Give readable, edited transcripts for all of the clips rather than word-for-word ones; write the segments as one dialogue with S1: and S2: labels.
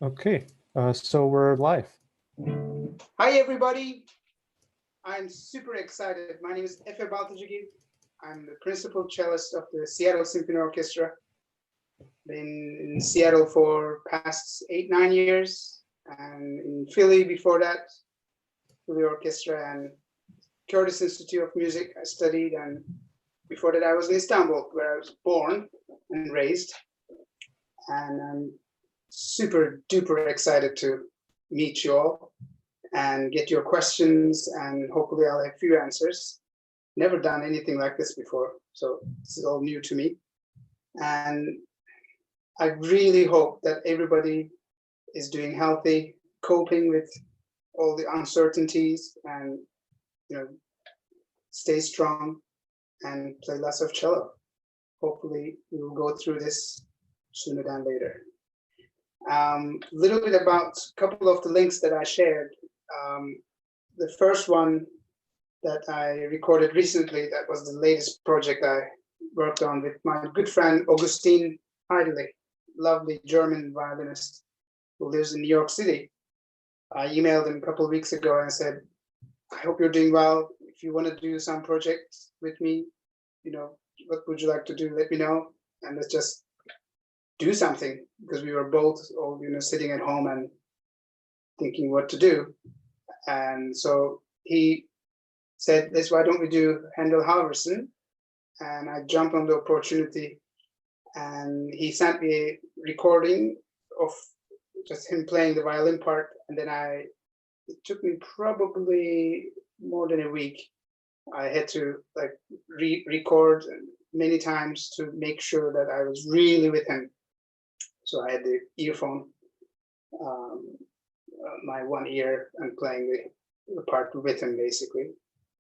S1: Okay, so we're live.
S2: Hi, everybody. I'm super excited. My name is Efe Baltacigil. I'm the principal cellist of the Seattle Symphony Orchestra. Been in Seattle for past 8-9 years, and in Philly before that, Philly Orchestra and Curtis Institute of Music I studied, and before that I was in Istanbul, where I was born and raised. And I'm super duper excited to meet you all and get your questions, and hopefully I'll have a few answers. Never done anything like this before, so this is all new to me. And I really hope that everybody is doing healthy, coping with all the uncertainties, and stay strong and play lots of cello. Hopefully we will go through this sooner than later. A little bit about a couple of the links that I shared. The first one that I recorded recently, that was the latest project I worked on with my good friend Augustin Heideley, lovely German violinist who lives in New York City. I emailed him a couple of weeks ago and said, I hope you're doing well. If you want to do some projects with me, what would you like to do? Let me know, and let's just do something, because we were both all, sitting at home and thinking what to do. And so he said, why don't we do Handel Halverson? And I jumped on the opportunity, and he sent me a recording of just him playing the violin part. And then it took me probably more than a week. I had to record many times to make sure that I was really with him. So I had the earphone, my one ear, and playing the part with him, basically.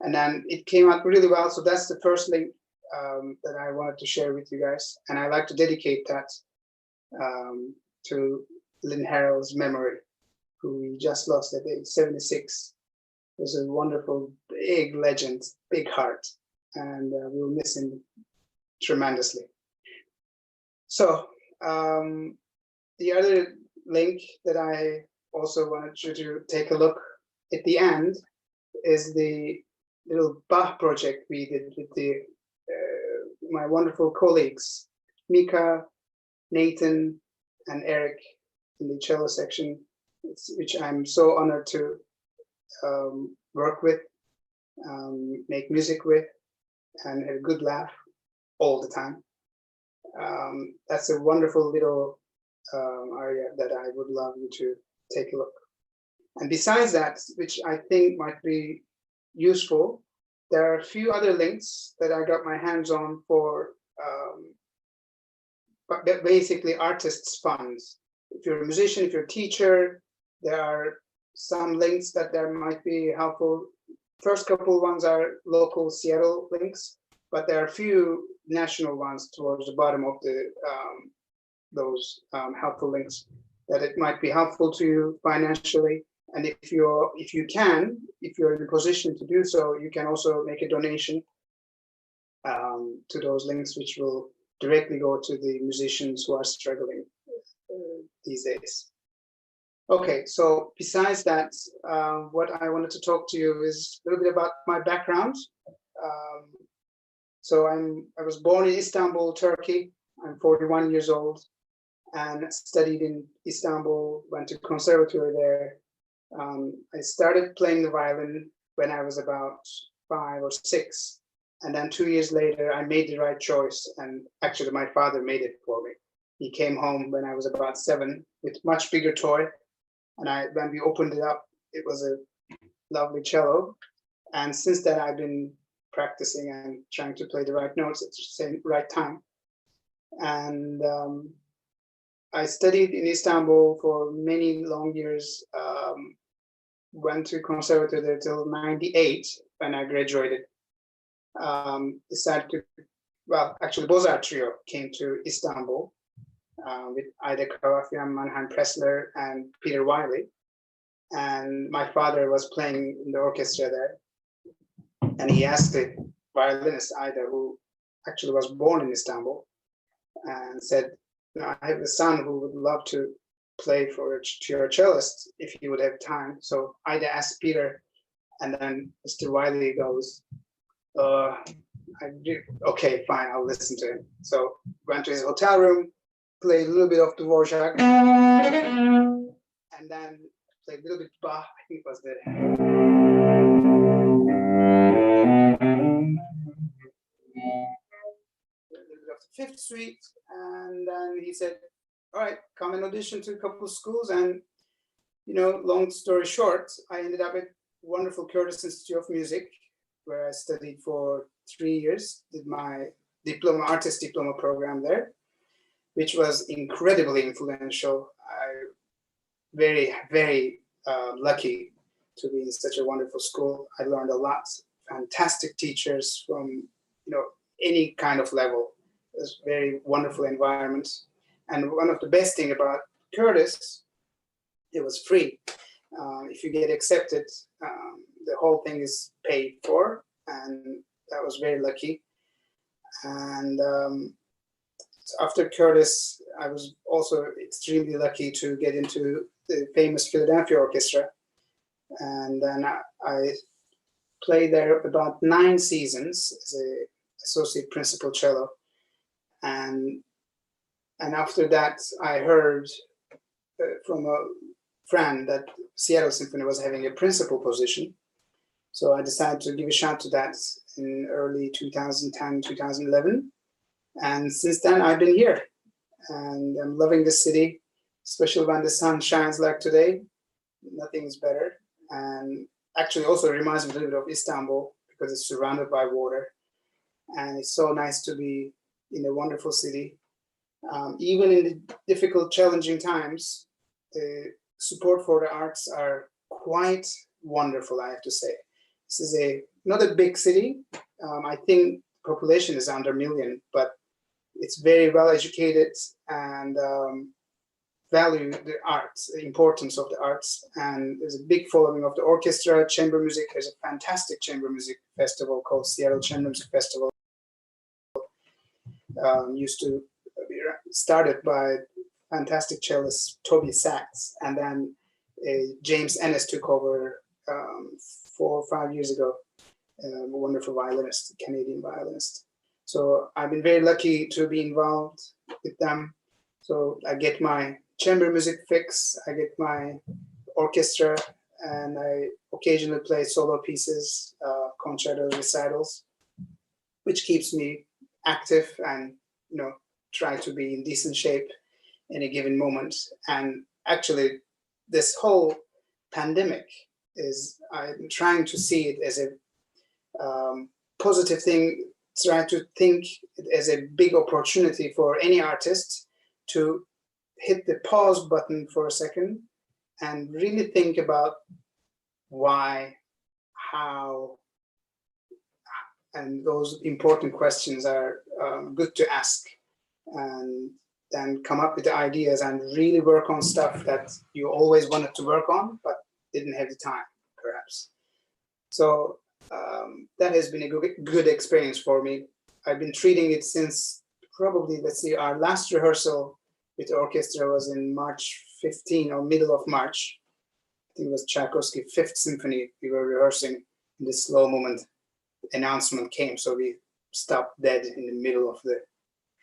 S2: And then it came out really well. So that's the first link that I wanted to share with you guys. And I like to dedicate that to Lynn Harrell's memory, who we just lost at age 76. He was a wonderful, big legend, big heart. And we'll miss him tremendously. So the other link that I also wanted you to take a look at the end is the little Bach project we did with my wonderful colleagues, Mika, Nathan, and Eric in the cello section, which I'm so honored to work with, make music with, and have a good laugh all the time. That's a wonderful little area that I would love you to take a look. And besides that, which I think might be useful, there are a few other links that I got my hands on for basically artists' funds. If you're a musician, if you're a teacher, there are some links that there might be helpful. First couple ones are local Seattle links, but there are a few national ones towards the bottom of the those helpful links that it might be helpful to you financially. And if you're in a position to do so, you can also make a donation to those links, which will directly go to the musicians who are struggling these days. Okay, so besides that, what I wanted to talk to you is a little bit about my background. So I was born in Istanbul, Turkey. I'm 41 years old, and studied in Istanbul, went to conservatory there. I started playing the violin when I was about 5 or 6. And then 2 years later, I made the right choice. And actually, my father made it for me. He came home when I was about 7 with much bigger toy. And when we opened it up, it was a lovely cello. And since then, I've been practicing and trying to play the right notes at the same right time. And I studied in Istanbul for many long years. Went to conservatory there till 98 when I graduated. Decided to, actually Bozart Trio came to Istanbul with Ida Karafian, Mannheim Pressler, and Peter Wiley. And my father was playing in the orchestra there. And he asked the violinist, Ida, who actually was born in Istanbul, and said, I have a son who would love to play to your cellist if you would have time. So Ida asked Peter, and then Mr. Wiley goes, okay, fine, I'll listen to him. So went to his hotel room, played a little bit of Dvorak, and then played a little bit Bach. I think it was the Fifth Suite, and then he said, all right, come and audition to a couple of schools. And, long story short, I ended up at wonderful Curtis Institute of Music, where I studied for 3 years, did my artist diploma program there, which was incredibly influential. I very, very lucky to be in such a wonderful school. I learned a lot, fantastic teachers from, any kind of level. It was a very wonderful environment. And one of the best thing about Curtis, it was free. If you get accepted, the whole thing is paid for, and that was very lucky. And so after Curtis, I was also extremely lucky to get into the famous Philadelphia Orchestra. And then I played there about 9 seasons as an associate principal cello. And after that, I heard from a friend that Seattle Symphony was having a principal position. So I decided to give a shot to that in early 2010, 2011. And since then, I've been here. And I'm loving the city, especially when the sun shines like today. Nothing is better. And actually also reminds me a little bit of Istanbul because it's surrounded by water. And it's so nice to be in a wonderful city. Even in the difficult, challenging times, the support for the arts are quite wonderful, I have to say. This is not a big city. I think population is under 1 million, but it's very well educated and value the arts, the importance of the arts. And there's a big following of the orchestra, chamber music. There's a fantastic chamber music festival called Seattle Chamber Music Festival. Used to be started by fantastic cellist Toby Sachs, and then James Ennis took over 4 or 5 years ago, a wonderful violinist, Canadian violinist. So I've been very lucky to be involved with them. So I get my chamber music fix, I get my orchestra, and I occasionally play solo pieces, concerto recitals, which keeps me active and try to be in decent shape in a given moment. And actually, this whole pandemic I'm trying to see it as a positive thing, try to think it as a big opportunity for any artist to hit the pause button for a second and really think about why, how, and those important questions are good to ask, and then come up with the ideas and really work on stuff that you always wanted to work on, but didn't have the time, perhaps. So that has been a good experience for me. I've been treating it since probably, our last rehearsal with the orchestra was in March 15 or middle of March. I think it was Tchaikovsky 5th Symphony. We were rehearsing in the slow moment. Announcement came, so we stopped dead in the middle of the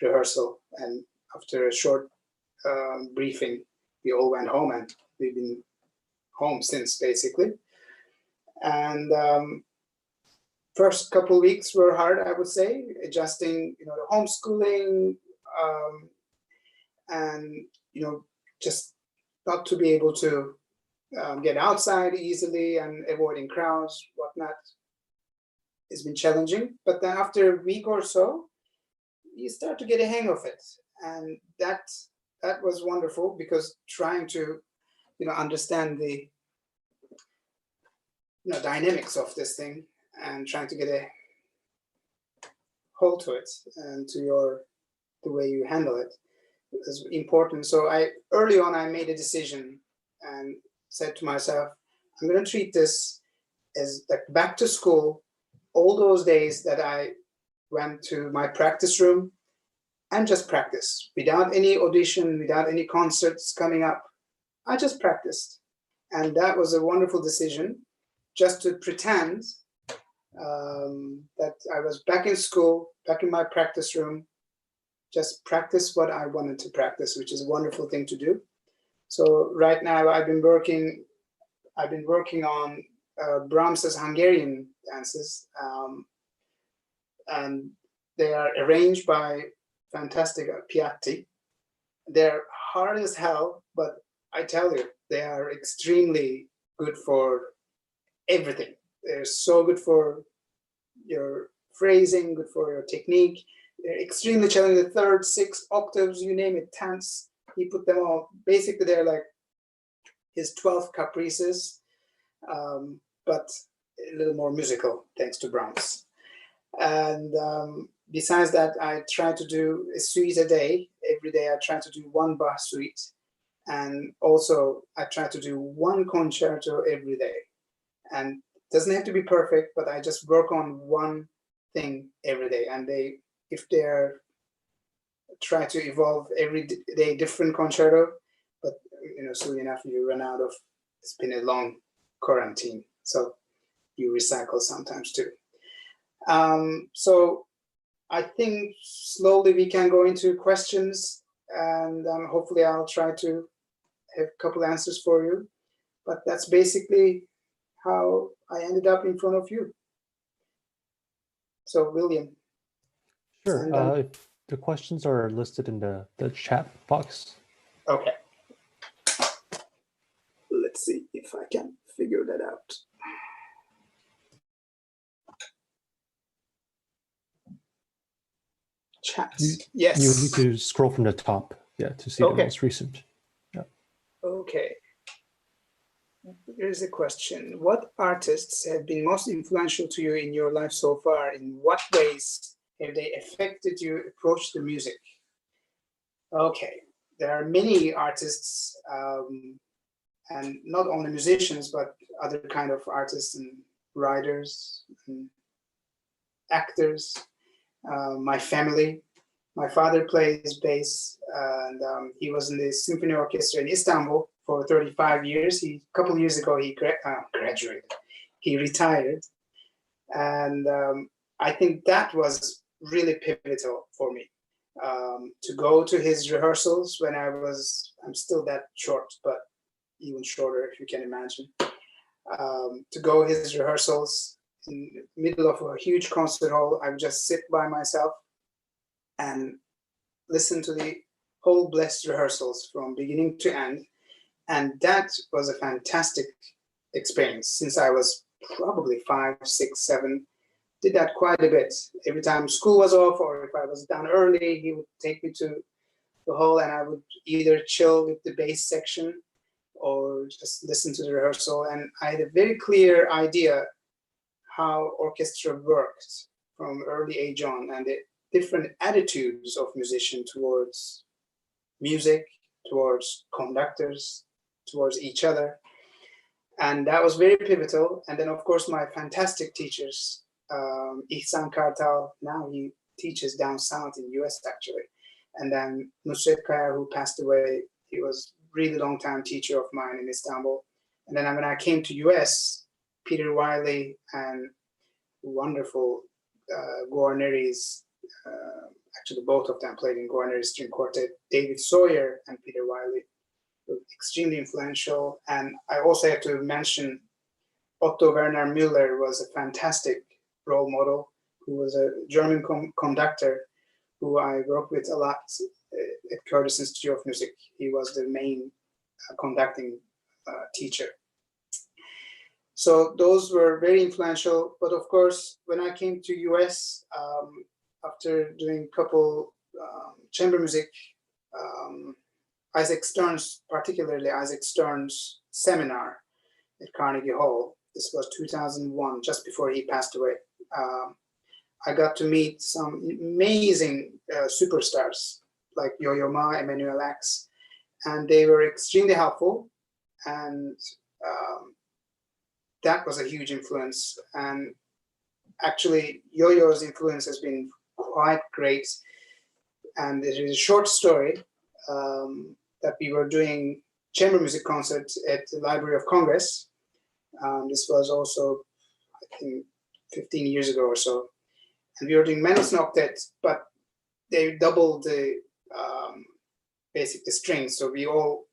S2: rehearsal, and after a short briefing, we all went home, and we've been home since, basically. And first couple of weeks were hard, I would say, adjusting, the homeschooling, and just not to be able to get outside easily and avoiding crowds, whatnot. It's been challenging, but then after a week or so, you start to get a hang of it, and that was wonderful, because trying to understand the dynamics of this thing and trying to get a hold to it and to the way you handle it is important. So early on I made a decision and said to myself, I'm going to treat this as like back to school. All those days that I went to my practice room and just practice without any audition, without any concerts coming up, I just practiced. And that was a wonderful decision, just to pretend that I was back in school, back in my practice room, just practice what I wanted to practice, which is a wonderful thing to do. So right now I've been working on Brahms's Hungarian dances, and they are arranged by fantastic Piatti. They're hard as hell, but I tell you, they are extremely good for everything. They're so good for your phrasing, good for your technique. They're extremely challenging. The third, sixth octaves, you name it, tenths, he put them all. Basically, they're like his 12 caprices, but a little more musical, thanks to Brahms. And besides that, I try to do a suite a day. Every day I try to do one Bach suite. And also I try to do one concerto every day. And it doesn't have to be perfect, but I just work on one thing every day. And if they're try to evolve every day different concerto, but soon enough you run out of, it's been a long quarantine, so you recycle sometimes too. So I think slowly we can go into questions, and hopefully I'll try to have a couple answers for you. But that's basically how I ended up in front of you. So William.
S1: Sure. If the questions are listed in the chat box.
S2: Okay. Let's see if I can figure that out. Chats. Yes.
S1: You need to scroll from the top, to see the most recent. Yeah.
S2: Okay. Here's a question. What artists have been most influential to you in your life so far? In what ways have they affected your approach to music? Okay. There are many artists, and not only musicians, but other kind of artists and writers and actors. My family, my father plays bass, and he was in the symphony orchestra in Istanbul for 35 years. A couple of years ago, he graduated. He retired. And I think that was really pivotal for me. To go to his rehearsals when I'm still that short, but even shorter, if you can imagine. To go his rehearsals in the middle of a huge concert hall, I would just sit by myself and listen to the whole blessed rehearsals from beginning to end. And that was a fantastic experience since I was probably 5, 6, 7. Did that quite a bit. Every time school was off or if I was done early, he would take me to the hall and I would either chill with the bass section or just listen to the rehearsal. And I had a very clear idea how orchestra worked from early age on and the different attitudes of musicians towards music, towards conductors, towards each other. And that was very pivotal. And then, of course, my fantastic teachers, Ihsan Kartal, now he teaches down south in US actually. And then Nusret Kaya, who passed away, he was really long time teacher of mine in Istanbul. And then when I came to US, Peter Wiley and wonderful Guarneri's, actually both of them played in Guarneri's string quartet, David Sawyer and Peter Wiley were extremely influential. And I also have to mention Otto Werner Müller was a fantastic role model, who was a German conductor who I worked with a lot at Curtis Institute of Music. He was the main conducting teacher. So those were very influential. But of course, when I came to US, after doing a couple chamber music, Isaac Stern's, particularly Isaac Stern's seminar at Carnegie Hall, this was 2001, just before he passed away. I got to meet some amazing superstars like Yo-Yo Ma, Emmanuel X, and they were extremely helpful. And that was a huge influence. And actually, Yo-Yo's influence has been quite great. And it is a short story that we were doing chamber music concert at the Library of Congress. This was also, I think, 15 years ago or so. And we were doing Mendelssohn octet, but they doubled the basic the strings. So we all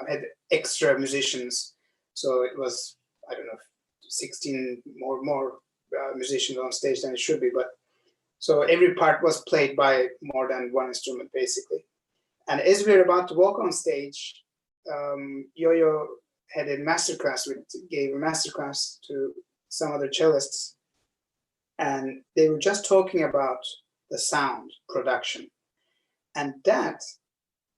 S2: had extra musicians. So it was, I don't know, 16 more musicians on stage than it should be. But so every part was played by more than one instrument, basically. And as we were about to walk on stage, Yo-Yo had a masterclass, gave a masterclass to some other cellists. And they were just talking about the sound production. And that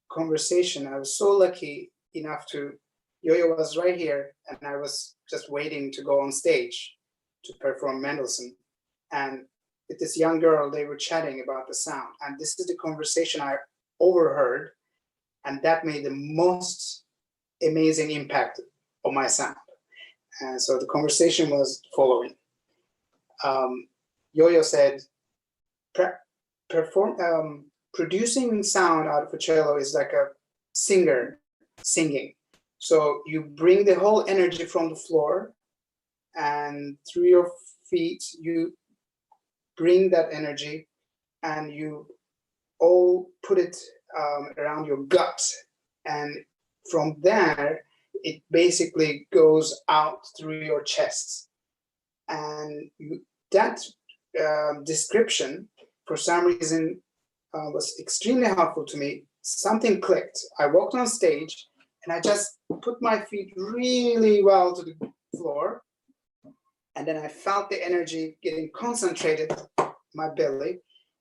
S2: conversation, I was so lucky enough to, Yo-Yo was right here, and I was just waiting to go on stage to perform Mendelssohn. And with this young girl, they were chatting about the sound. And this is the conversation I overheard, and that made the most amazing impact on my sound. And so the conversation was following. Yo-Yo said, producing sound out of a cello is like a singer singing. So you bring the whole energy from the floor, and through your feet, you bring that energy, and you all put it around your gut. And from there, it basically goes out through your chest. And that description, for some reason, was extremely helpful to me. Something clicked. I walked on stage, and I just put my feet really well to the floor. And then I felt the energy getting concentrated in my belly,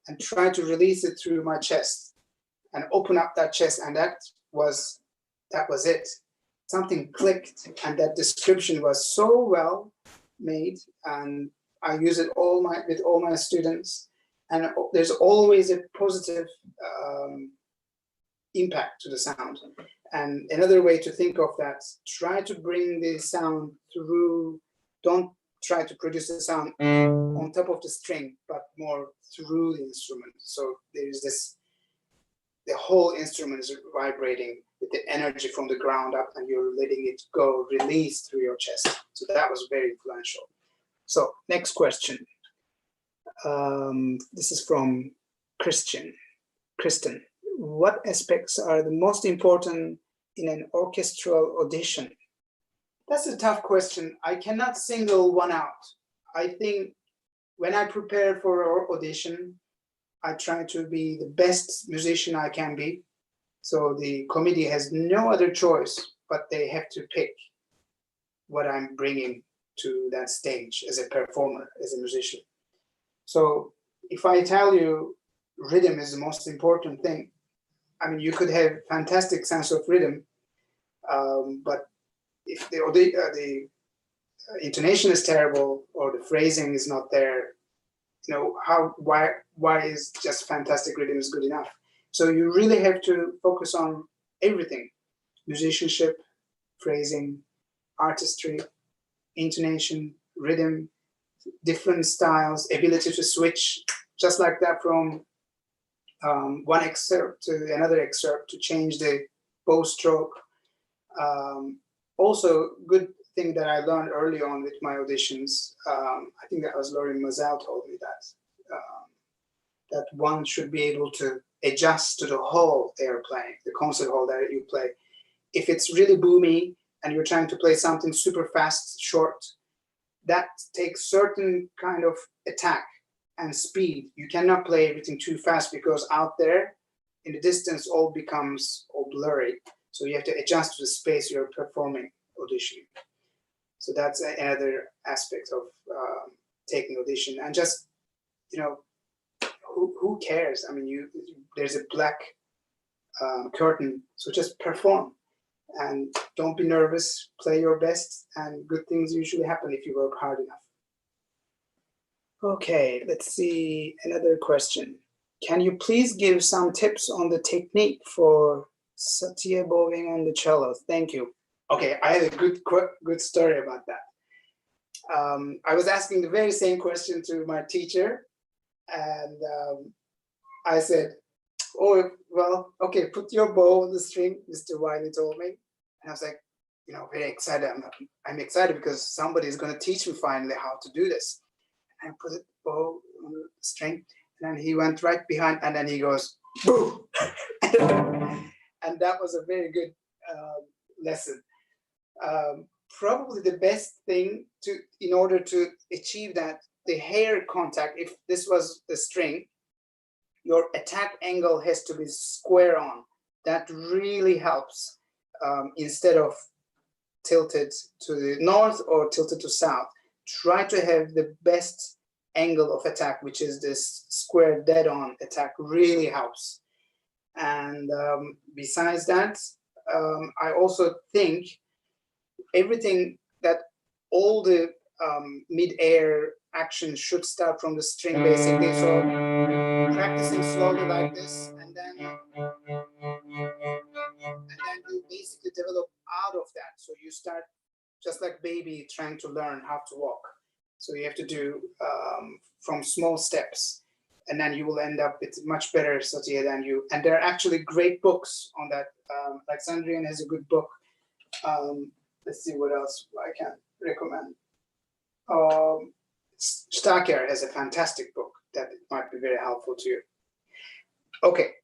S2: and tried to release it through my chest and open up that chest. And that was it. Something clicked, and that description was so well made. And I use it with all my students. And there's always a positive impact to the sound. And another way to think of that, try to bring the sound through, don't try to produce the sound on top of the string, but more through the instrument. So there's this, the whole instrument is vibrating with the energy from the ground up, and you're letting it go, release through your chest. So that was very influential. So next question. This is from Kristin. What aspects are the most important in an orchestral audition? That's a tough question. I cannot single one out. I think when I prepare for an audition, I try to be the best musician I can be. So the committee has no other choice, but they have to pick what I'm bringing to that stage as a performer, as a musician. So if I tell you rhythm is the most important thing, I mean, you could have fantastic sense of rhythm, but if the intonation is terrible or the phrasing is not there, you know, why is just fantastic rhythm is good enough? So you really have to focus on everything: musicianship, phrasing, artistry, intonation, rhythm, different styles, ability to switch just like that from one excerpt to another excerpt to change the bow stroke. Also, good thing that I learned early on with my auditions, I think that was Laurie Mazel told me that one should be able to adjust to the whole air playing, the concert hall that you play. If it's really boomy and you're trying to play something super fast, short, that takes certain kind of attack and speed. You cannot play everything too fast, because out there in the distance all becomes all blurry. So you have to adjust to the space you're performing, auditioning. So that's another aspect of taking audition. And just, you know, who cares? I mean, there's a black curtain, so just perform and don't be nervous, play your best, and good things usually happen if you work hard enough. Okay, let's see, another question. Can you please give some tips on the technique for Satya bowing on the cello? Thank you. Okay, I had a good story about that. I was asking the very same question to my teacher, and I said, oh, well, okay, put your bow on the string, Mr. Wiley told me. And I was like, very excited. I'm excited because somebody is going to teach me finally how to do this. And I put the bow on the string, and then he went right behind, and then he goes, boom. And that was a very good lesson. Probably the best thing in order to achieve that, the hair contact, if this was the string, your attack angle has to be square on. That really helps instead of tilted to the north or tilted to south. Try to have the best angle of attack, which is this square dead on attack, really helps. And besides that, I also think everything that all the mid-air action should start from the string basically. So practicing slowly like this, and then you basically develop out of that. So you start just like baby trying to learn how to walk. So you have to do from small steps, and then you will end up with much better satya than you. And there are actually great books on that. Alexandrian has a good book. Let's see what else I can recommend. Staker has a fantastic book that might be very helpful to you. Okay,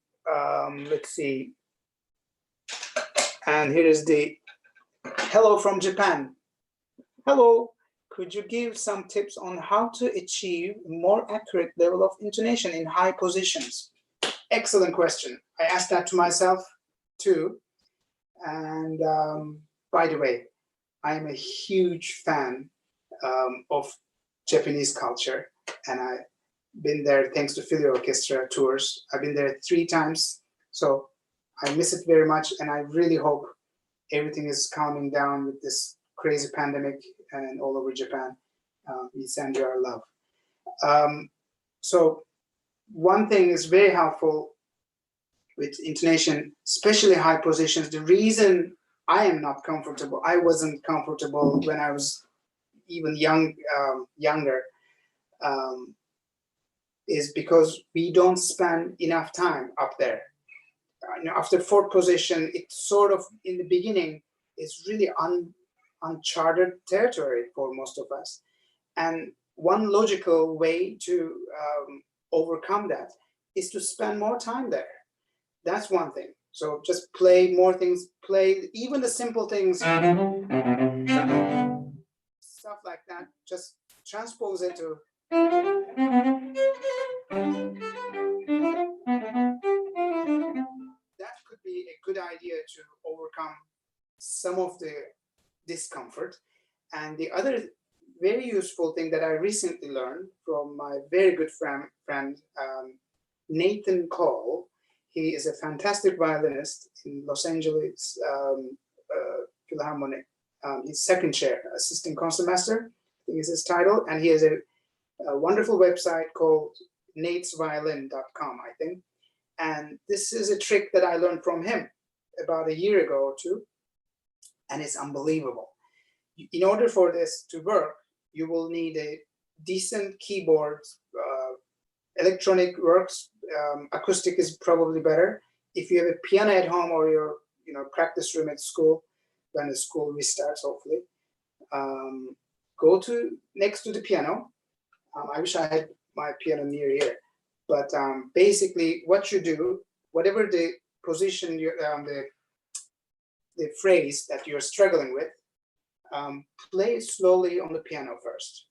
S2: let's see. And here is the hello from Japan. Hello, could you give some tips on how to achieve more accurate level of intonation in high positions? Excellent question. I asked that to myself too. And by the way, I'm a huge fan of Japanese culture, and I've been there thanks to Philly Orchestra tours. I've been there 3 times, so I miss it very much, and I really hope everything is calming down with this crazy pandemic and all over Japan. We send you our love. So one thing is very helpful with intonation, especially high positions. The reason I am not comfortable, I wasn't comfortable when I was even younger, is because we don't spend enough time up there. After 4th position, it's sort of, in the beginning, it's really uncharted territory for most of us. And one logical way to overcome that is to spend more time there. That's one thing. So just play more things, play even the simple things, stuff like that. Just transpose it to. That could be a good idea to overcome some of the discomfort. And the other very useful thing that I recently learned from my very good friend Nathan Cole. He is a fantastic violinist in Los Angeles Philharmonic. He's 2nd chair, assistant concertmaster, I think is his title. And he has a wonderful website called natesviolin.com, I think. And this is a trick that I learned from him about a year ago or 2. And it's unbelievable. In order for this to work, you will need a decent keyboard. Electronic works, acoustic is probably better. If you have a piano at home or your practice room at school, when the school restarts, hopefully, go to next to the piano. I wish I had my piano near here. But basically, what you do, whatever the position, the phrase that you're struggling with, play slowly on the piano first.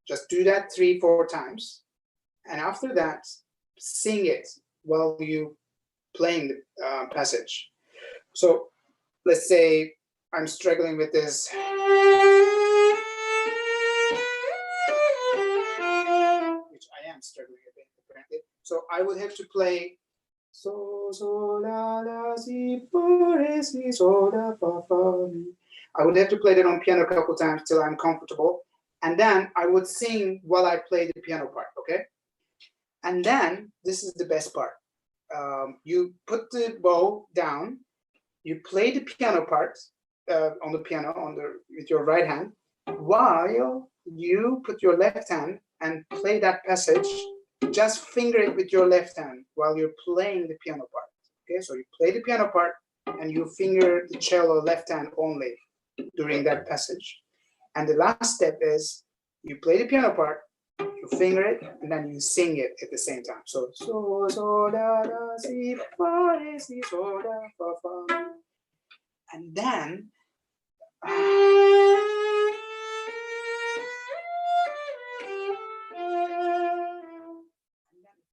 S2: Just do that 3-4 times. And after that, sing it while you playing the passage. So let's say I'm struggling with this. Which I am struggling a bit, apparently. So I would have to play so la la si por si so la fa fa mi. I would have to play that on piano a couple times till I'm comfortable. And then I would sing while I play the piano part, okay? And then, this is the best part. You put the bow down, you play the piano part on the piano with your right hand, while you put your left hand and play that passage. Just finger it with your left hand while you're playing the piano part. Okay, so you play the piano part, and you finger the cello left hand only during that passage. And the last step is you play the piano part, you finger it, and then you sing it at the same time. So, so, da, da, si, fa, re, si, so, da, fa, fa. And then, it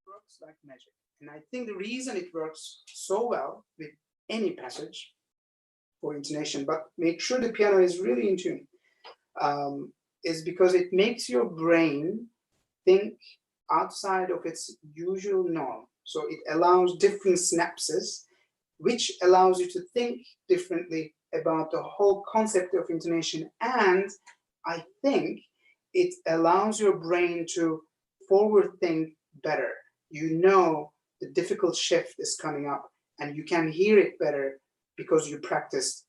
S2: works like magic. And I think the reason it works so well with any passage for intonation, but make sure the piano is really in tune, is because it makes your brain think outside of its usual norm. So it allows different synapses, which allows you to think differently about the whole concept of intonation. And I think it allows your brain to forward think better. You know the difficult shift is coming up, and you can hear it better because you practiced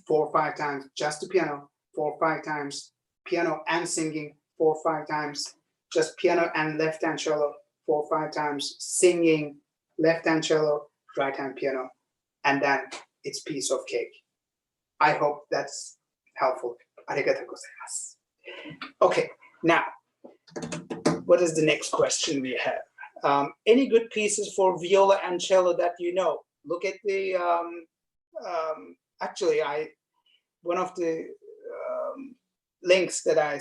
S2: 4 or 5 times just the piano, 4 or 5 times piano and singing, 4 or 5 times just piano and left hand cello, 4 or 5 times singing, left hand cello, right hand piano, and then it's piece of cake. I hope that's helpful. Arigatou gozaimasu. Okay, now, what is the next question we have? Any good pieces for viola and cello that you know? Look at the, actually, one of the links that I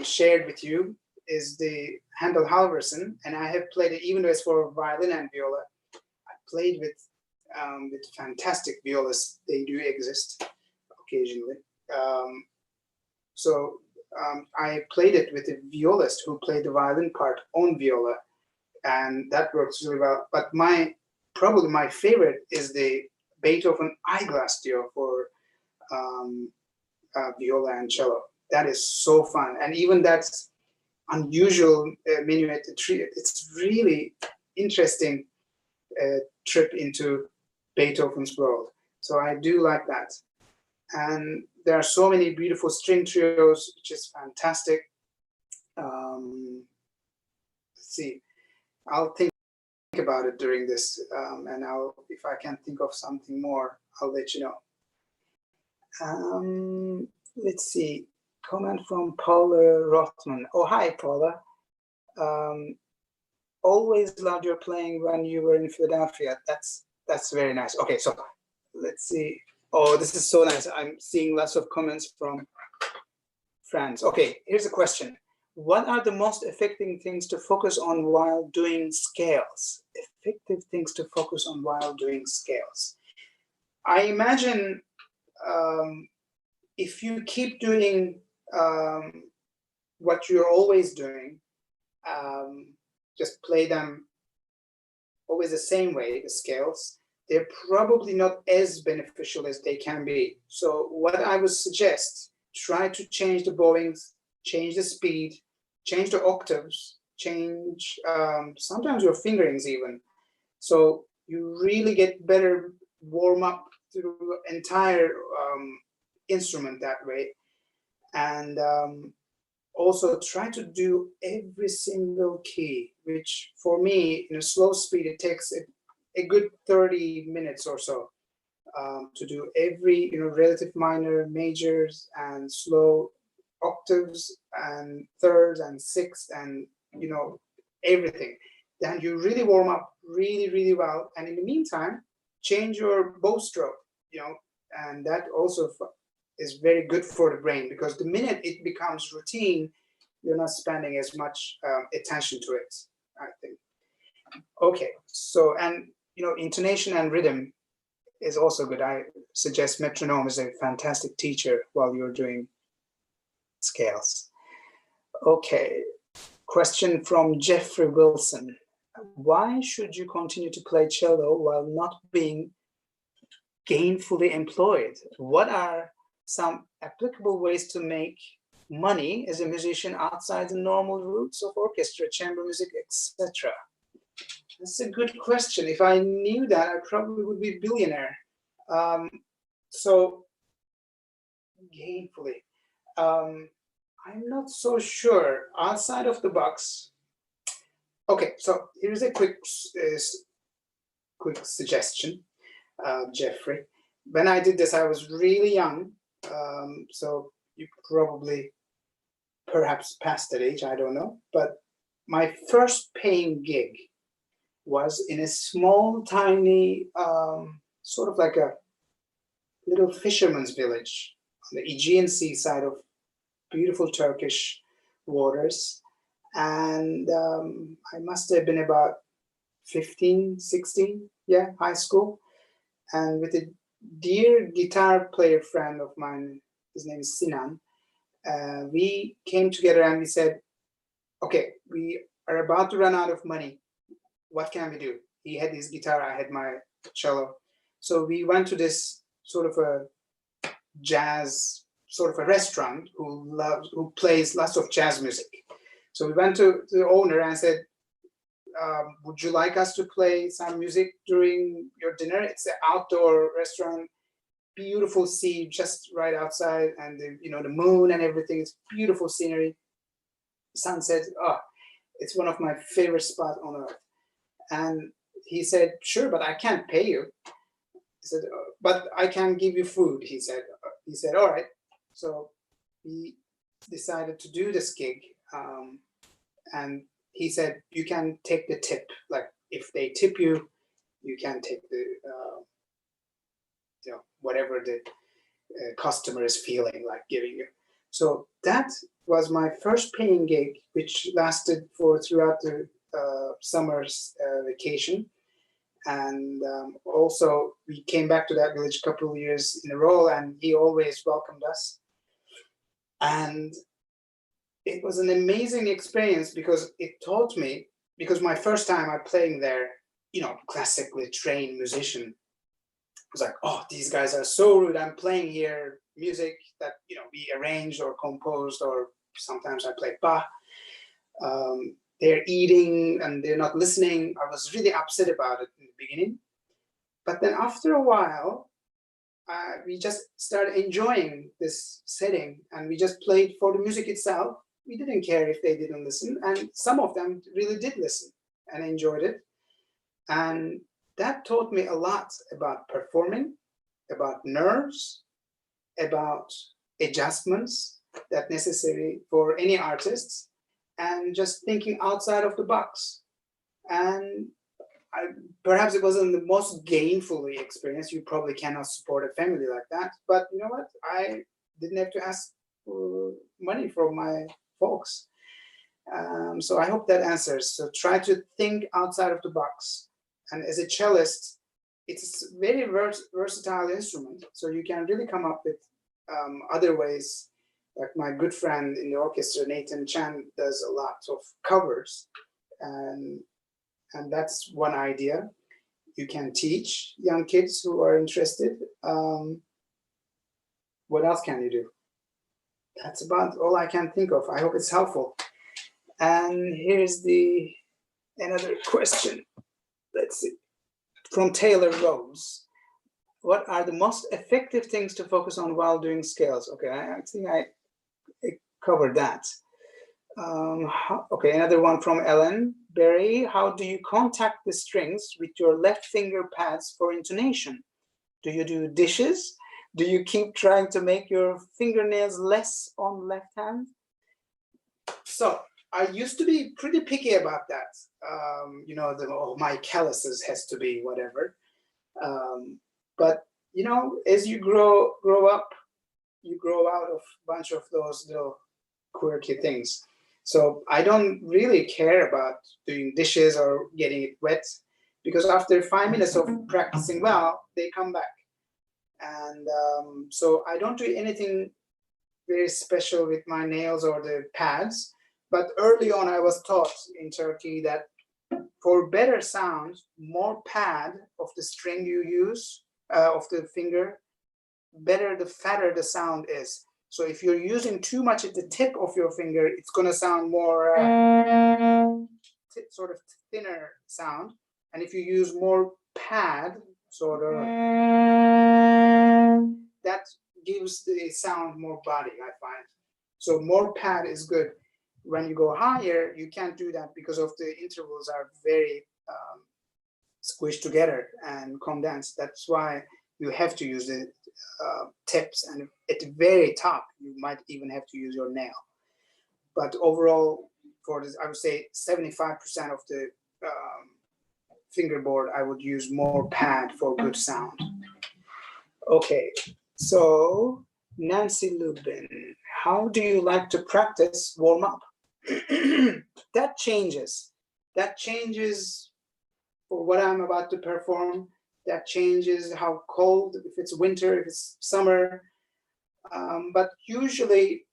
S2: shared with you is the Handel Halverson, and I have played it, even though it's for violin and viola. I played with fantastic violists. They do exist occasionally. I played it with a violist who played the violin part on viola, and that works really well. But probably my favorite is the Beethoven eyeglass duo for viola and cello. That is so fun, and even that's unusual minuet trio. It's really interesting trip into Beethoven's world. So I do like that. And there are so many beautiful string trios, which is fantastic. Let's see, I'll think about it during this, and if I can think of something more, I'll let you know. Let's see, comment from Paula Rothman. Oh, hi, Paula. Always loved your playing when you were in Philadelphia. That's very nice. Okay, so let's see. Oh, this is so nice. I'm seeing lots of comments from friends. Okay, here's a question. What are the most effective things to focus on while doing scales? Effective things to focus on while doing scales. I imagine if you keep doing what you're always doing, just play them always the same way, the scales, they're probably not as beneficial as they can be. So what I would suggest, try to change the bowings, change the speed, change the octaves, change sometimes your fingerings even. So you really get better warm up through the entire instrument that way. And also try to do every single key, which for me, in a slow speed, it takes a good 30 minutes or so to do every, relative minor, majors, and slow octaves, and thirds, and sixths, and, everything. Then you really warm up really, really well. And in the meantime, change your bow stroke, and that also is very good for the brain, because the minute it becomes routine, you're not spending as much attention to it, I think. Okay, so, and intonation and rhythm is also good. I suggest metronome is a fantastic teacher while you're doing scales. Okay, question from Jeffrey Wilson. Why should you continue to play cello while not being gainfully employed? What are some applicable ways to make money as a musician outside the normal routes of orchestra, chamber music, etc.? That's a good question. If I knew that, I probably would be a billionaire. So gainfully, I'm not so sure. Outside of the box. Okay, so here's a quick suggestion. Jeffrey. When I did this, I was really young. So you probably perhaps past that age, I don't know. But my first paying gig was in a small, tiny, sort of like a little fisherman's village on the Aegean Sea side of beautiful Turkish waters. And I must have been about 15, 16, yeah, high school. And with a dear guitar player friend of mine, his name is Sinan, we came together and we said, okay, we are about to run out of money. What can we do? He had his guitar, I had my cello. So we went to this sort of a jazz, sort of a restaurant who plays lots of jazz music. So we went to the owner and said, would you like us to play some music during your dinner? It's an outdoor restaurant, beautiful sea just right outside, and the moon and everything. It's beautiful scenery, sunset. Oh, it's one of my favorite spots on earth. And he said, sure, but I can't pay you. He said, but I can give you food. He said, all right. So we decided to do this gig, and he said, you can take the tip. Like if they tip you, you can take the, whatever the customer is feeling like giving you. So that was my first paying gig, which lasted throughout the summer's vacation. And also we came back to that village a couple of years in a row, and he always welcomed us. And it was an amazing experience because it taught me, because my first time I playing there, classically trained musician, was like, oh, these guys are so rude. I'm playing here music that, we arranged or composed, or sometimes I play Bach. They're eating and they're not listening. I was really upset about it in the beginning. But then after a while, we just started enjoying this setting, and we just played for the music itself. We didn't care if they didn't listen. And some of them really did listen and enjoyed it. And that taught me a lot about performing, about nerves, about adjustments that necessary for any artists, and just thinking outside of the box. And perhaps it wasn't the most gainful experience. You probably cannot support a family like that. But you know what? I didn't have to ask for money from my folks. So I hope that answers. So try to think outside of the box. And as a cellist, it's a very versatile instrument. So you can really come up with other ways. Like my good friend in the orchestra, Nathan Chan, does a lot of covers. And that's one idea. You can teach young kids who are interested. What else can you do? That's about all I can think of. I hope it's helpful. And here's another question. Let's see. From Taylor Rose. What are the most effective things to focus on while doing scales? Okay, I think I covered that. Okay, another one from Ellen Berry. How do you contact the strings with your left finger pads for intonation? Do you do dishes? Do you keep trying to make your fingernails less on left hand? So I used to be pretty picky about that. My calluses has to be whatever. But as you grow up, you grow out of a bunch of those little quirky things. So I don't really care about doing dishes or getting it wet, because after 5 minutes of practicing well, they come back. And so I don't do anything very special with my nails or the pads. But early on, I was taught in Turkey that for better sound, more pad of the string you use, of the finger, better the fatter the sound is. So if you're using too much at the tip of your finger, it's going to sound more sort of thinner sound. And if you use more pad, sort of, that gives the sound more body, I find. So more pad is good. When you go higher, you can't do that because of the intervals are very squished together and condensed. That's why you have to use the tips, and at the very top, you might even have to use your nail. But overall, for this, I would say 75% of the fingerboard, I would use more pad for good sound. Okay, so Nancy Lubin, how do you like to practice warm up? That changes. That changes for what I'm about to perform. That changes how cold, if it's winter, if it's summer. But usually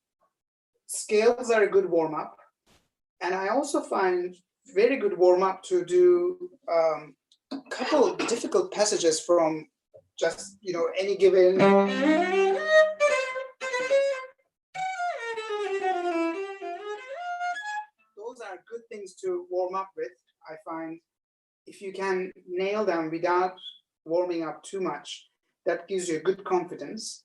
S2: scales are a good warm up. And I also find very good warm up to do a couple of difficult passages from just, any given. Those are good things to warm up with. I find if you can nail them without warming up too much, that gives you a good confidence.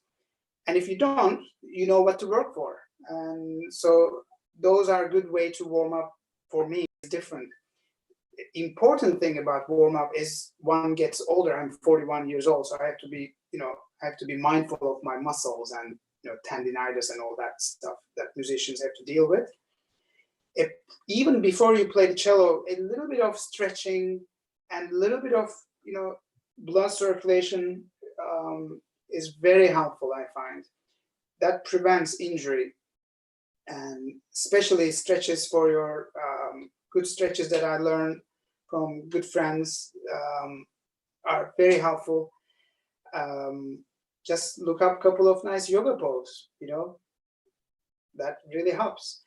S2: And if you don't, you know what to work for. And so those are a good way to warm up. For me, it's different. Important thing about warm up is one gets older. I'm 41 years old, so I have to be, I have to be mindful of my muscles and tendinitis and all that stuff that musicians have to deal with. Even before you play the cello, a little bit of stretching and a little bit of blood circulation is very helpful. I find that prevents injury, and especially stretches for your good stretches that I learned from good friends are very helpful. Just look up a couple of nice yoga poses, that really helps.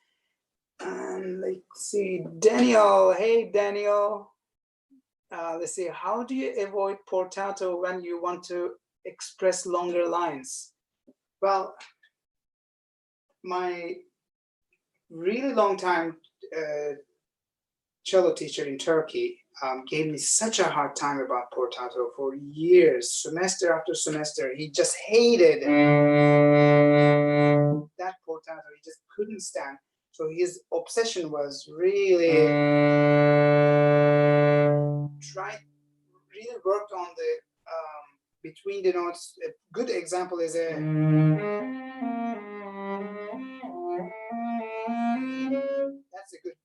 S2: And let's see, Daniel, hey Daniel. Let's see, how do you avoid portato when you want to express longer lines? Well, my really long time cello teacher in Turkey gave me such a hard time about portato for years, semester after semester. He just hated that portato. He just couldn't stand. So his obsession was really worked on the between the notes. A good example is a that's a good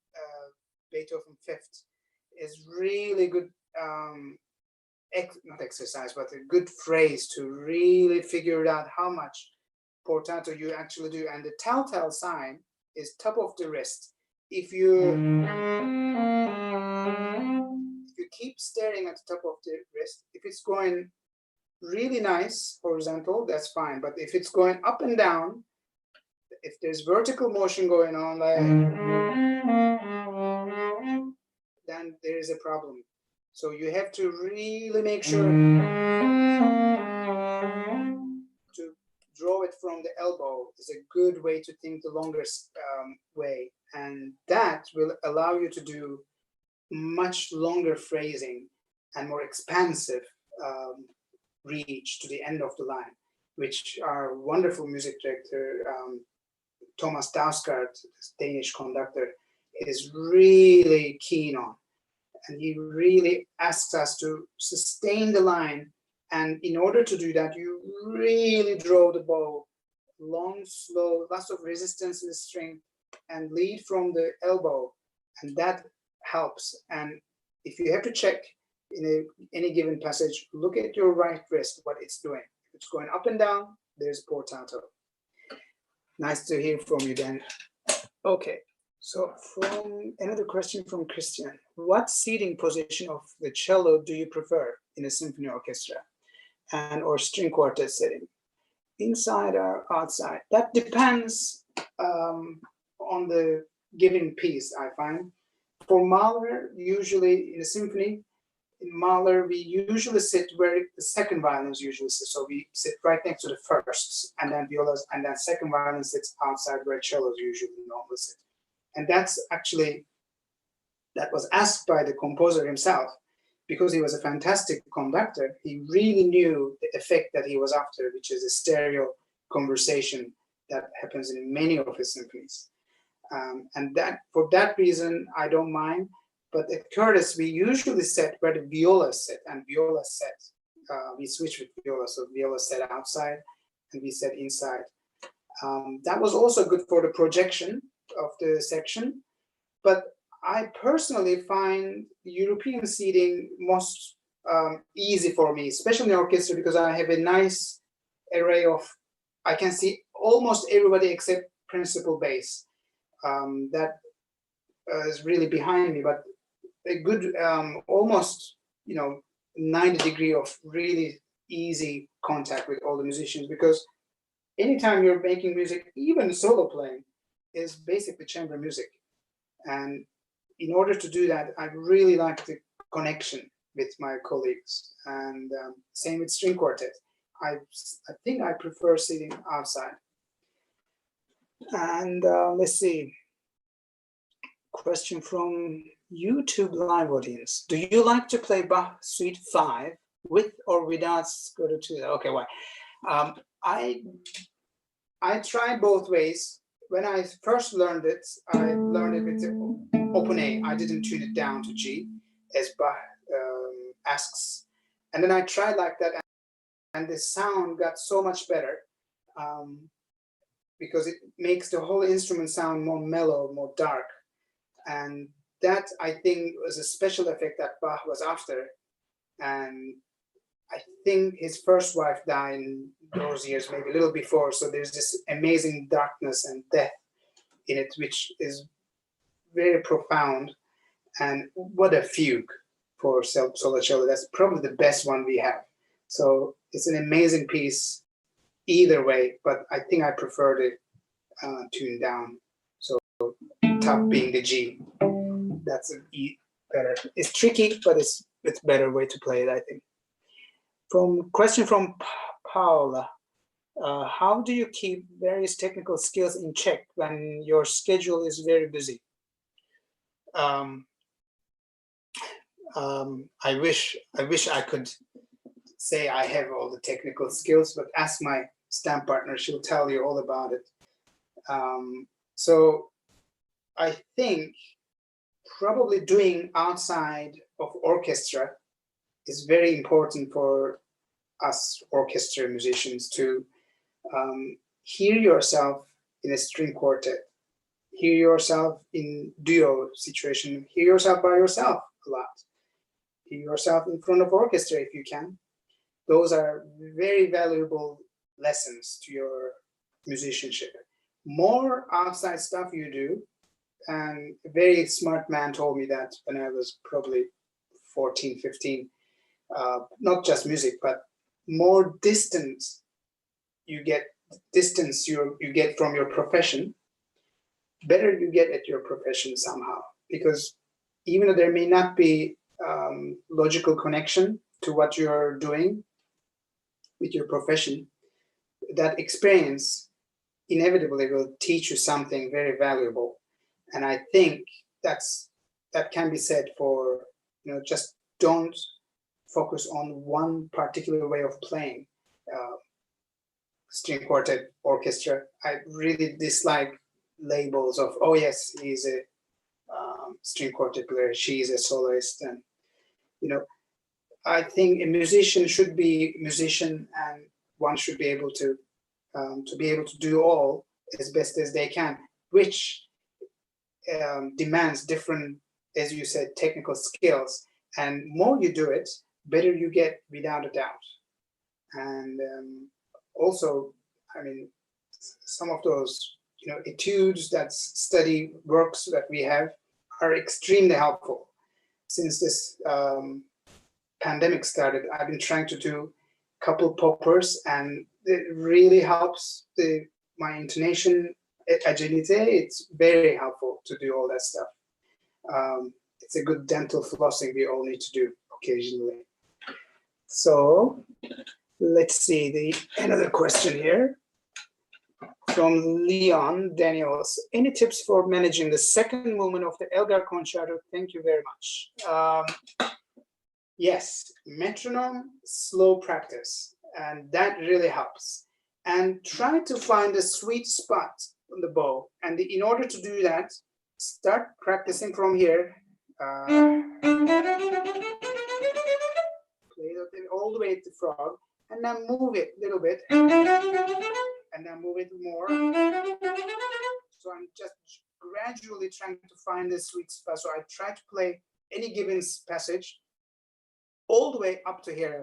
S2: Beethoven fifth is really good not exercise, but a good phrase to really figure out how much portato you actually do. And the telltale sign is top of the wrist. If you keep staring at the top of the wrist, if it's going really nice horizontal, that's fine. But if it's going up and down, if there's vertical motion going on, then there is a problem. So you have to really make sure to draw it from the elbow is a good way to think the longer way. And that will allow you to do much longer phrasing and more expansive reach to the end of the line, which our wonderful music director, Thomas Dausgaard, Danish conductor, is really keen on. And he really asks us to sustain the line. And in order to do that, you really draw the bow long, slow, lots of resistance in the string, and lead from the elbow. And that helps. And if you have to check in any given passage, look at your right wrist, what it's doing. If it's going up and down, there's portato. Nice to hear from you, Dan. Okay, so from another question from Kristin. What seating position of the cello do you prefer in a symphony orchestra and or string quartet setting? Inside or outside? That depends on the given piece, I find. For Mahler, usually in a symphony, in Mahler, we usually sit where the second violins usually sit. So we sit right next to the firsts, and then violas, and then second violin sits outside where cellos usually normally sit. And that's actually, that was asked by the composer himself, because he was a fantastic conductor. He really knew the effect that he was after, which is a stereo conversation that happens in many of his symphonies. And that, for that reason, I don't mind. But at Curtis, we usually set where the viola set, and viola set. We switch with viola, so viola set outside, and we set inside. That was also good for the projection of the section, but I personally find European seating most easy for me, especially in orchestra, because I have a nice array of, I can see almost everybody except principal bass. That is really behind me, but a good, almost, 90-degree of really easy contact with all the musicians, because anytime you're making music, even solo playing, is basically chamber music. And in order to do that, I really like the connection with my colleagues. And same with string quartet. I think I prefer sitting outside. And let's see. Question from YouTube live audience. Do you like to play Bach Suite 5 with or without Scudo 2? Okay, why? I tried both ways. When I first learned it, I learned it with the open A. I didn't tune it down to G, as Bach asks. And then I tried like that, and the sound got so much better because it makes the whole instrument sound more mellow, more dark. And that, I think, was a special effect that Bach was after. And I think his first wife died in those years, maybe a little before. So there's this amazing darkness and death in it, which is very profound. And what a fugue for solo cello. That's probably the best one we have. So it's an amazing piece either way, but I think I prefer the tune down. So top being the G. That's an E better. It's tricky, but it's a better way to play it, I think. Question from Paula. How do you keep various technical skills in check when your schedule is very busy? I wish I could say I have all the technical skills, but ask my stamp partner, she'll tell you all about it. So I think probably doing outside of orchestra is very important for us orchestra musicians to hear yourself in a string quartet, hear yourself in duo situation, hear yourself by yourself a lot, hear yourself in front of orchestra if you can. Those are very valuable lessons to your musicianship. More outside stuff you do, and a very smart man told me that when I was probably 14, 15, not just music, but more distance you get from your profession, better you get at your profession somehow. Because even though there may not be logical connection to what you're doing with your profession, that experience inevitably will teach you something very valuable. And I think that can be said for, just don't focus on one particular way of playing string quartet, orchestra. I really dislike labels of, oh yes, he's a string quartet player, she's a soloist, and I think a musician should be a musician, and one should be able to do all as best as they can, which demands different, as you said, technical skills. And more you do it, better you get, without a doubt. And also, I mean, some of those, etudes, that study works that we have are extremely helpful. Since this pandemic started, I've been trying to do a couple poppers, and it really helps my intonation, agility. It's very helpful to do all that stuff. It's a good dental flossing we all need to do occasionally. So let's see another question here from Leon Daniels. Any tips for managing the second movement of the Elgar Concerto? Thank you very much. Yes, metronome, slow practice, and that really helps. And try to find a sweet spot on the bow. And in order to do that, start practicing from here. Play it all the way to the frog, and then move it a little bit, and then move it more. So I'm just gradually trying to find the sweet spot. So I try to play any given passage all the way up to here.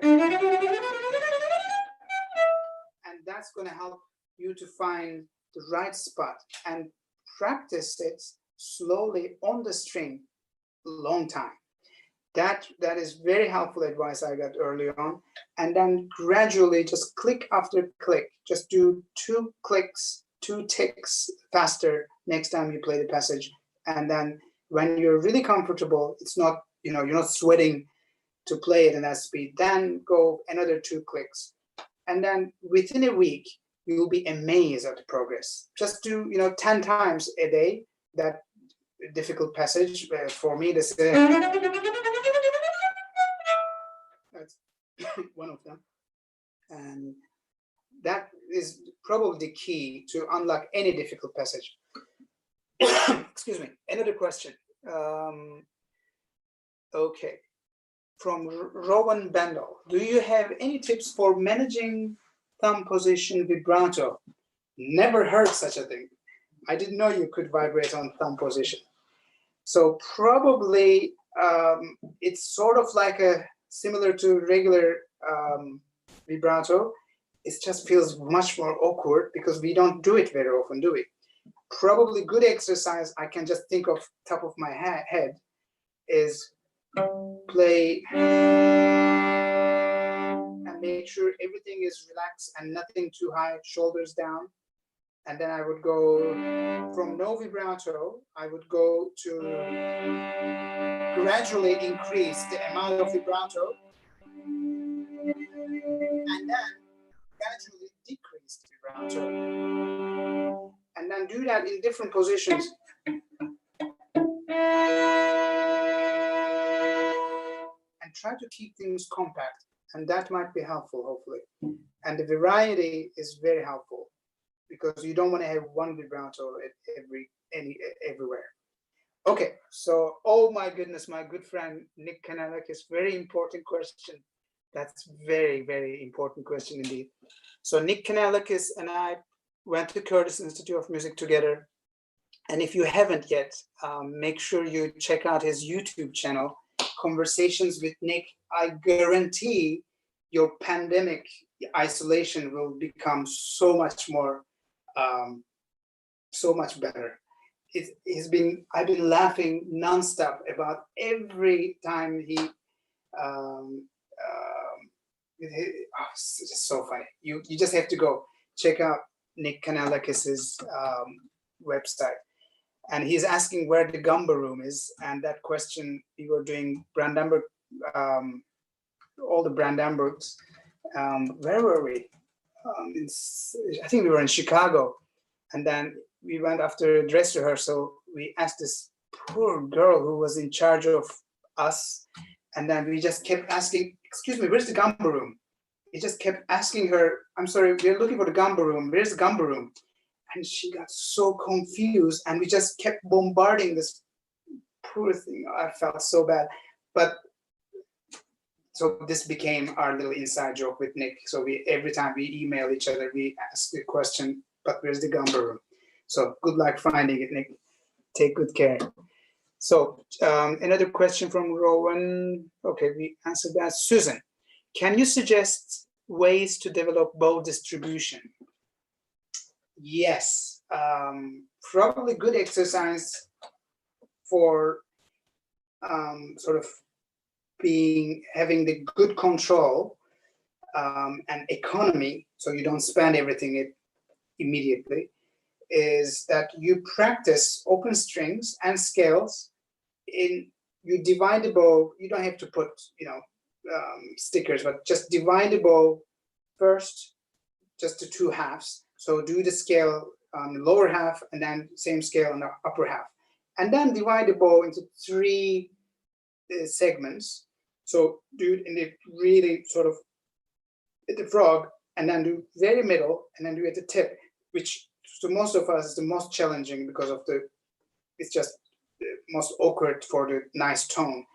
S2: And that's going to help you to find the right spot and practice it slowly on the string a long time. That is very helpful advice I got early on. And then gradually just click after click, just do 2 clicks, 2 ticks faster next time you play the passage. And then when you're really comfortable, it's not, you're not sweating to play it in that speed, then go another 2 clicks. And then within a week, you'll be amazed at the progress. Just do, 10 times a day, that difficult passage. For me, this that's one of them. And that is probably the key to unlock any difficult passage. Excuse me. Another question. Okay. From Rowan Bendel. Do you have any tips for managing thumb position vibrato? Never heard such a thing. I didn't know you could vibrate on thumb position. So probably it's sort of like similar to regular vibrato. It just feels much more awkward because we don't do it very often, do we? Probably good exercise I can just think of top of my head is play and make sure everything is relaxed and nothing too high, shoulders down. And then I would go from no vibrato, I would go to gradually increase the amount of vibrato and then gradually decrease the vibrato. And then do that in different positions. And try to keep things compact. And that might be helpful, hopefully. And the variety is very helpful because you don't want to have one vibrato everywhere. Okay, so, oh my goodness, my good friend Nick Kanalakis, very important question. That's very, very important question indeed. So Nick Kanalakis and I went to Curtis Institute of Music together. And if you haven't yet, make sure you check out his YouTube channel, Conversations with Nick. I guarantee your pandemic isolation will become so much more, so much better. I've been laughing nonstop about every time he, it's just so funny. You just have to go check out Nick Kanalakis's website. And he's asking where the Gumba room is. And that question, we were doing Brandenburg, all the Brandenburgs. Where were we? I think we were in Chicago. And then we went after a dress rehearsal. We asked this poor girl who was in charge of us. And then we just kept asking, excuse me, where's the Gumba room? He just kept asking her, I'm sorry, we're looking for the Gumba room. Where's the Gumba room? And she got so confused, and we just kept bombarding this poor thing. I felt so bad. But so this became our little inside joke with Nick. So every time we email each other, we ask the question, but where's the Gumba room? So good luck finding it, Nick. Take good care. So another question from Rowan. Okay, we answered that. Susan, can you suggest ways to develop bow distribution? Yes, probably good exercise for sort of having the good control and economy, so you don't spend everything immediately, is that you practice open strings and scales. You divide the bow. You don't have to put stickers, but just divide the bow first, just to 2 halves. So do the scale on the lower half and then same scale on the upper half. And then divide the bow into 3 segments. So do it in the really sort of at the frog and then do very middle and then do at the tip, which to most of us is the most challenging because of it's just most awkward for the nice tone.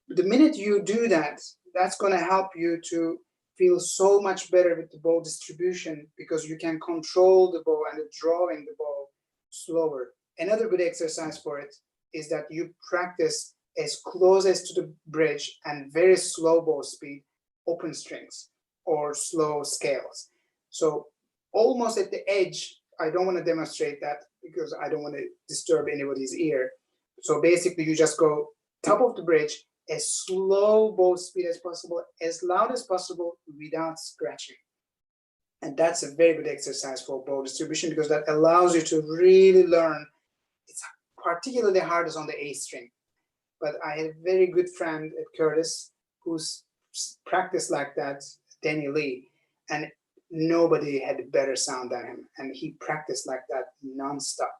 S2: The minute you do that, that's going to help you to feel so much better with the bow distribution, because you can control the bow and the drawing the bow slower. Another good exercise for it is that you practice as close as to the bridge and very slow bow speed, open strings or slow scales. So almost at the edge, I don't want to demonstrate that because I don't want to disturb anybody's ear. So basically you just go top of the bridge, as slow bow speed as possible, as loud as possible without scratching. And that's a very good exercise for bow distribution, because that allows you to really learn. It's particularly hardest on the A string. But I had a very good friend at Curtis who's practiced like that, Danny Lee, and nobody had a better sound than him. And he practiced like that nonstop.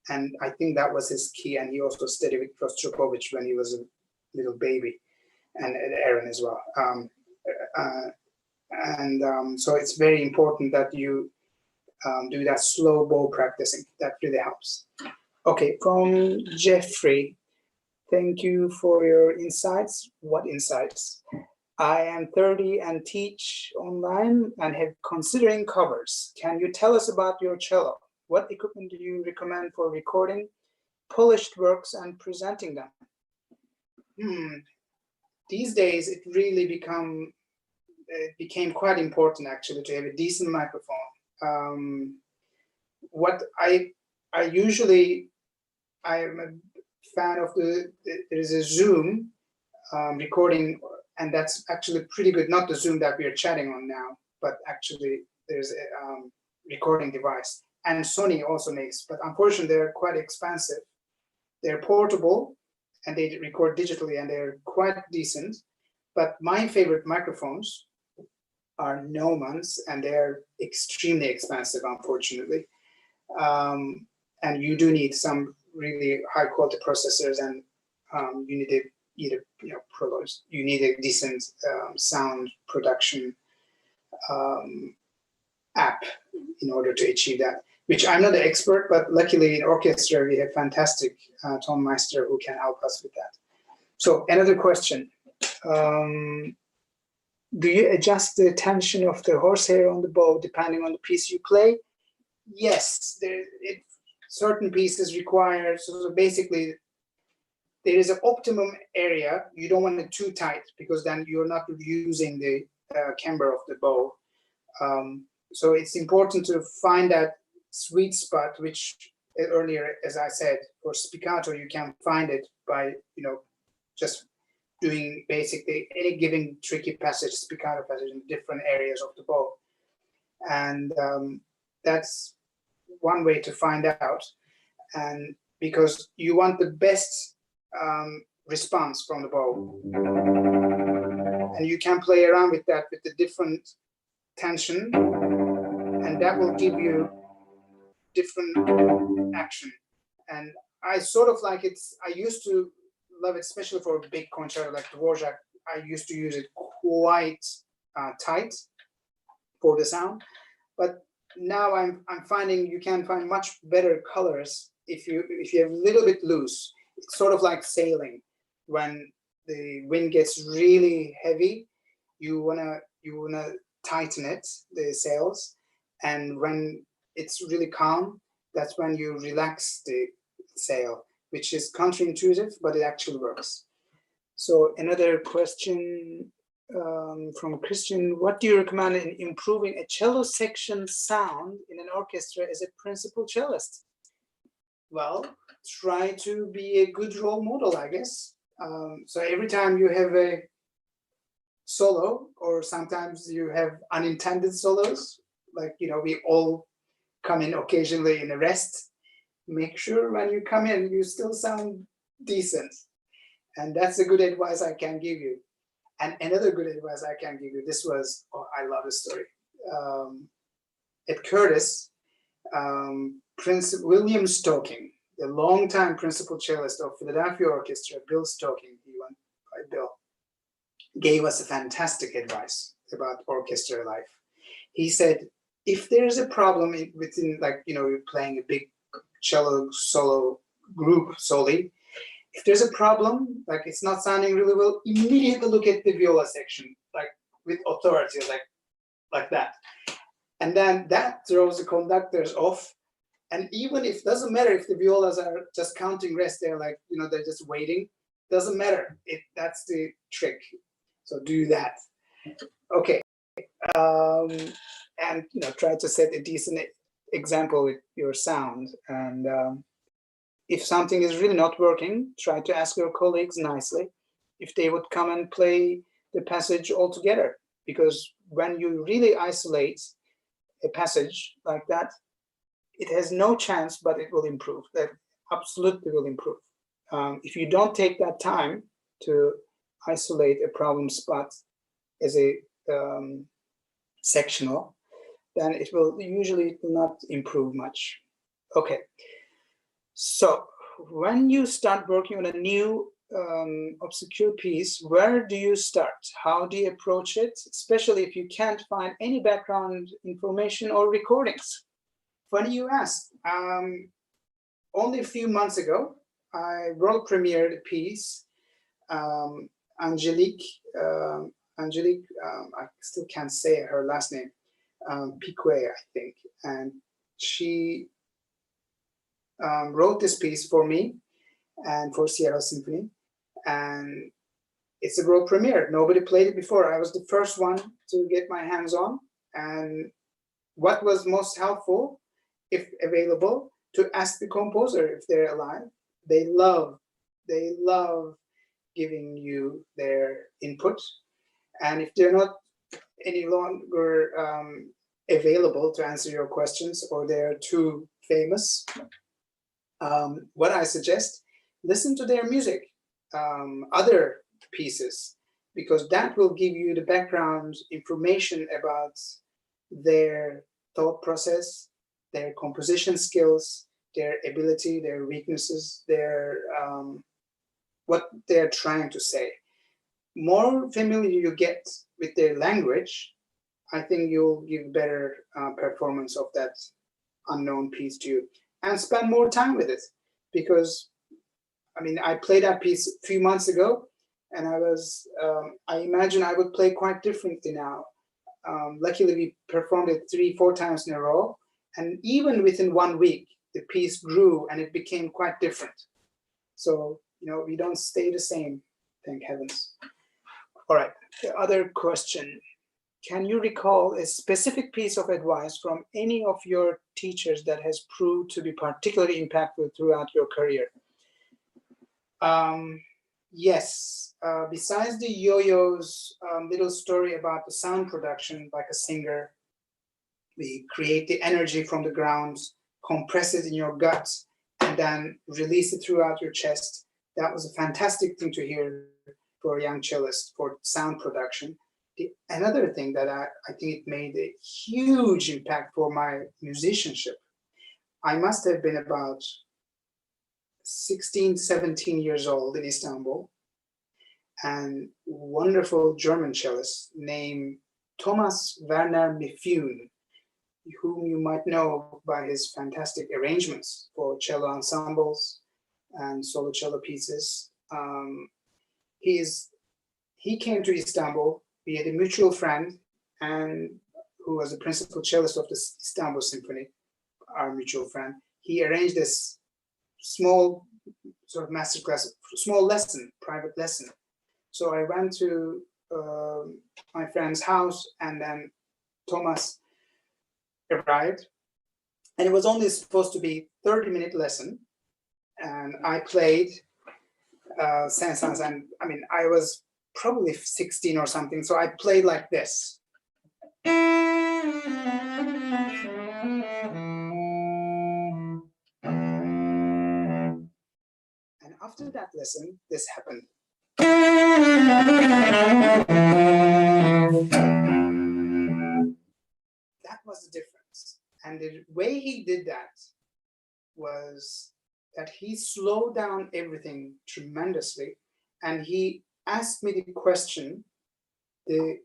S2: And I think that was his key. And he also studied with Rostropovich when he was a little baby, and Aaron as well. So it's very important that you do that slow bow practicing. That really helps. Okay, from Jeffrey, thank you for your insights. What insights? I am 30 and teach online and have considering covers. Can you tell us about your cello? What equipment do you recommend for recording polished works and presenting them? These days, it really became quite important actually to have a decent microphone. What I usually, I'm a fan of there is a Zoom recording, and that's actually pretty good. Not the Zoom that we are chatting on now, but actually there's a recording device. And Sony also makes, but unfortunately they're quite expensive. They're portable and they record digitally and they're quite decent. But my favorite microphones are Neumann's, and they're extremely expensive, unfortunately. And you do need some really high quality processors, and you need you need a decent sound production app in order to achieve that, which I'm not an expert, but luckily in orchestra we have fantastic tone master who can help us with that. So another question. Do you adjust the tension of the horsehair on the bow depending on the piece you play? Yes, certain pieces require, so basically there is an optimum area. You don't want it too tight because then you're not using the camber of the bow. So it's important to find that sweet spot, which earlier, as I said, for spiccato, you can find it by, just doing basically any given tricky passage, spiccato passage in different areas of the bow. And that's one way to find out. And because you want the best response from the bow. And you can play around with that with the different tension, and that will give you different action. And I sort of like it. I used to love it, especially for a big concerto like Dvorak. I used to use it quite tight for the sound, but now I'm finding you can find much better colors if you have a little bit loose. It's sort of like sailing. When the wind gets really heavy, you wanna tighten it, the sails, and when it's really calm, that's when you relax the sail, which is counterintuitive, but it actually works. So another question from Kristin: what do you recommend in improving a cello section sound in an orchestra as a principal cellist? Well, try to be a good role model, I guess. So every time you have a solo, or sometimes you have unintended solos, like, we all come in occasionally in a rest, make sure when you come in, you still sound decent. And that's a good advice I can give you. And another good advice I can give you, this was, I love this story. At Curtis, Prince William Stocking, the longtime principal cellist of Philadelphia Orchestra, Bill Stocking, he went by Bill, gave us a fantastic advice about orchestra life. He said, if there's a problem within, like, you're playing a big cello solo group solely, if there's a problem, like it's not sounding really well, immediately look at the viola section, like with authority, like that. And then that throws the conductors off. And even if, doesn't matter if the violas are just counting rest, they're like, you know, they're just waiting, doesn't matter. That's the trick. So do that. Okay. And, you know, try to set a decent example with your sound. And if something is really not working, try to ask your colleagues nicely if they would come and play the passage all together. Because when you really isolate a passage like that, it has no chance, but it will improve. That absolutely will improve. If you don't take that time to isolate a problem spot as a sectional, then it will usually not improve much. Okay. So when you start working on a new obscure piece, where do you start? How do you approach it? Especially if you can't find any background information or recordings. Funny you ask. Only a few months ago, I world premiered a piece, Angelique, I still can't say her last name, Piquet, I think. And she wrote this piece for me and for Seattle Symphony. And it's a world premiere. Nobody played it before. I was the first one to get my hands on. And what was most helpful, if available, to ask the composer if they're alive. They love giving you their input. And if they're not any longer available to answer your questions, or they're too famous, what I suggest, listen to their music, other pieces, because that will give you the background information about their thought process, their composition skills, their ability, their weaknesses, their what they're trying to say. More familiar you get with their language, I think you'll give better performance of that unknown piece to you, and spend more time with it. Because, I mean, I played that piece a few months ago, and I imagine I would play quite differently now. Luckily, we performed it 3-4 times in a row, and even within 1 week, the piece grew and it became quite different. So, you know, we don't stay the same, thank heavens. All right, the other question. Can you recall a specific piece of advice from any of your teachers that has proved to be particularly impactful throughout your career? Yes, besides the yo-yo's little story about the sound production, like a singer, we create the energy from the ground, compress it in your gut, and then release it throughout your chest. That was a fantastic thing to hear for a young cellist, for sound production. Another thing that I think it made a huge impact for my musicianship. I must have been about 16, 17 years old in Istanbul, and wonderful German cellist named Thomas Werner Mifune, whom you might know by his fantastic arrangements for cello ensembles and solo cello pieces. He came to Istanbul. We had a mutual friend, and who was the principal cellist of the Istanbul Symphony, our mutual friend. He arranged this small sort of masterclass, small lesson, private lesson. So I went to my friend's house, and then Thomas arrived, and it was only supposed to be 30-minute lesson, and I played Saint-Saëns, and I mean, I was probably 16 or something, so I played like this. And after that lesson, this happened. That was the difference. And the way he did that was that he slowed down everything tremendously, and he asked me the question, the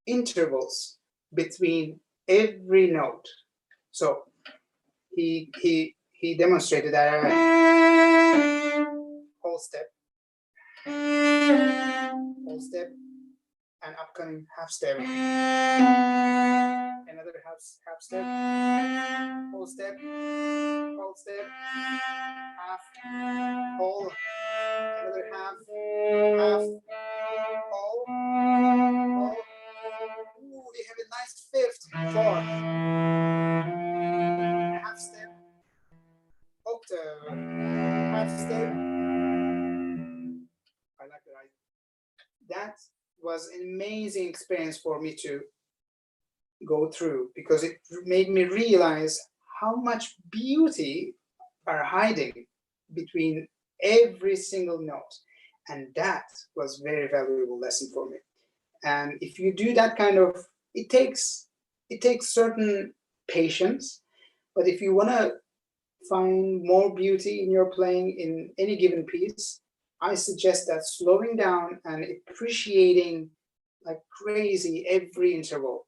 S2: intervals between every note. So he demonstrated that whole step, and upcoming half step, another half step, whole step, half, whole, another half, whole. Ooh, we have a nice fifth, 4, half step, octave, half step. I like that. That was an amazing experience for me to go through, because it made me realize how much beauty are hiding between every single note. And that was very valuable lesson for me. And if you do that kind of, it takes certain patience, but if you want to find more beauty in your playing in any given piece, I suggest that slowing down and appreciating like crazy every interval.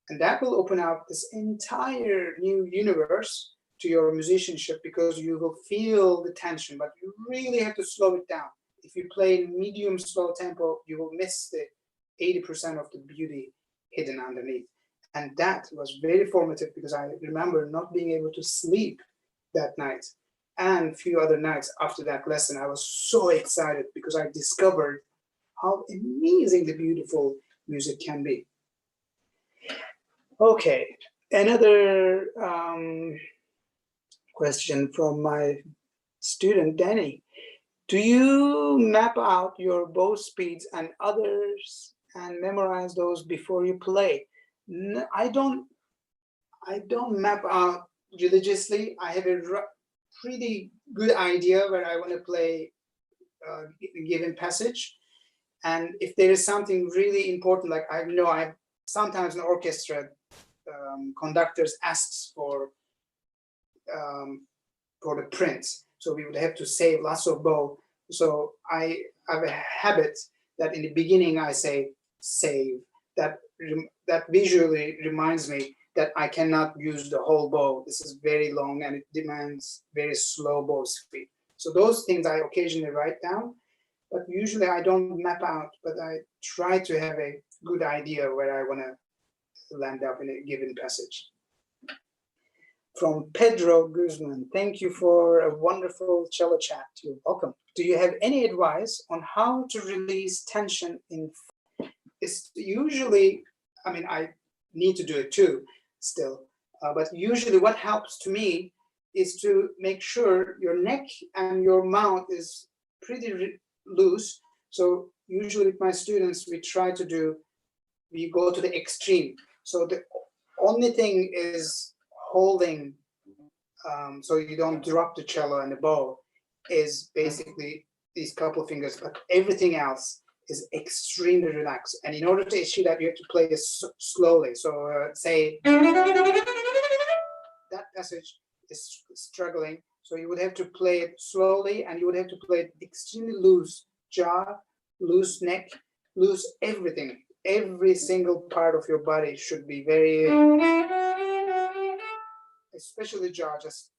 S2: And that will open up this entire new universe to your musicianship, because you will feel the tension, but you really have to slow it down. If you play in medium slow tempo, you will miss the 80% of the beauty hidden underneath. And that was very formative, because I remember not being able to sleep that night and a few other nights after that lesson. I was so excited because I discovered how amazingly beautiful music can be. Okay, another question from my student, Danny. Do you map out your bow speeds and others and memorize those before you play? No, I don't map out religiously. I have a pretty good idea where I want to play a given passage. And if there is something really important, like I know sometimes in orchestra, conductors asks for the print. So we would have to save lots of bow. So I have a habit that in the beginning I say save. That visually reminds me that I cannot use the whole bow. This is very long and it demands very slow bow speed. So those things I occasionally write down, but usually I don't map out, but I try to have a good idea where I want to land up in a given passage. From Pedro Guzman, thank you for a wonderful cello chat. You're welcome. Do you have any advice on how to release tension in? It's usually, I mean, I need to do it too still, but usually what helps to me is to make sure your neck and your mouth is pretty loose. So usually with my students, we go to the extreme. So the only thing is holding, so you don't drop the cello and the bow, is basically these couple of fingers, but everything else is extremely relaxed. And in order to achieve that, you have to play it slowly. So say that passage is struggling, so you would have to play it slowly, and you would have to play it extremely loose jaw, loose neck, loose everything. Every single part of your body should be very, especially jaw, just,